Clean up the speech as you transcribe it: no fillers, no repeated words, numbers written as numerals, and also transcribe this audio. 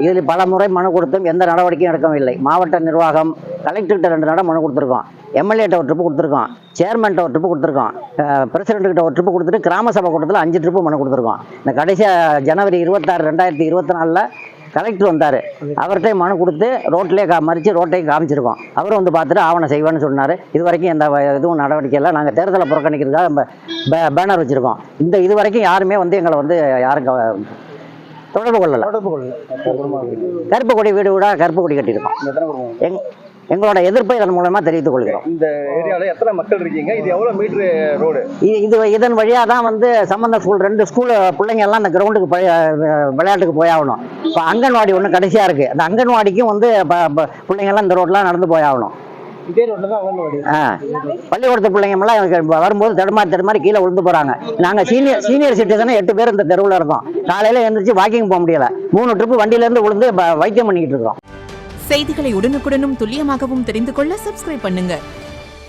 இதில் பல முறை மனு கொடுத்தும் எந்த நடவடிக்கையும் எடுக்கவில்லை. மாவட்ட நிர்வாகம் கலெக்டர்கிட்ட 2 தடவை மனு கொடுத்துருக்கோம், எம்எல்ஏட்ட ஒரு ட்ரிப்பு கொடுத்துருக்கோம், சேர்மன்ட்ட ஒரு ட்ரிப்பு கொடுத்துருக்கோம், பிரசிடென்ட்கிட்ட ஒரு ட்ரிப்பு கொடுத்துட்டு கிராம சபை கூட்டத்தில் 5 ட்ரிப்பு மனு கொடுத்துருக்கோம். இந்த கடைசியாக ஜனவரி 26, 2024 கலெக்டர் வந்தார். அவர்கிட்ட மனு கொடுத்து ரோட்லேயே மறித்து ரோட்டையும் காமிச்சிருக்கோம். அவரும் வந்து பார்த்துட்டு ஆவணம் செய்வேன்னு சொன்னார். இது வரைக்கும் எந்த இதுவும் நடவடிக்கை இல்லை. நாங்கள் தேர்தலை புறக்கணிக்கிறதுக்காக பேனர் வச்சுருக்கோம். இது வரைக்கும் யாருமே வந்து எங்களை வந்து யாரும் தொடர்பு கொள்ளலை. கருப்பு கொடி வீடு வீடாக கருப்பு கொடி கட்டியிருக்கோம். எங்களோட எதிர்ப்பை இதன் மூலமா தெரிவித்துக் கொள்கிறோம். இந்த ஏரியாவில் எத்தனை மக்கள் இருக்கீங்க? இது எவ்வளவு மீட்டர் ரோடு? இதன் வழியாக தான் வந்து சம்பந்த ஸ்கூல் 2 ஸ்கூல் பிள்ளைங்க எல்லாம் அந்த கிரவுண்டுக்கு விளையாட்டுக்கு போயாகணும். இப்போ அங்கன்வாடி ஒன்று கடைசியாக இருக்கு. அந்த அங்கன்வாடிக்கும் வந்து பிள்ளைங்க எல்லாம் இந்த ரோட்லாம் நடந்து போயாகணும். இதே ரோட்ல தான் அங்கன்வாடி. பள்ளிக்கூடத்து பிள்ளைங்கெல்லாம் வரும்போது தடுமாறி கீழே விழுந்து போறாங்க. நாங்கள் சீனியர் சிட்டிசன் 8 பேர் இந்த தெருவில் இருக்கோம். காலையில எழுந்திரிச்சு வாக்கிங் போக முடியல. 3 ட்ரிப்பு வண்டியில இருந்து விழுந்து வைத்தியம் பண்ணிக்கிட்டு இருக்கோம். செய்திகளை உடனுக்குடனும் துல்லியமாகவும் தெரிந்து கொள்ள சப்ஸ்கிரைப் பண்ணுங்க.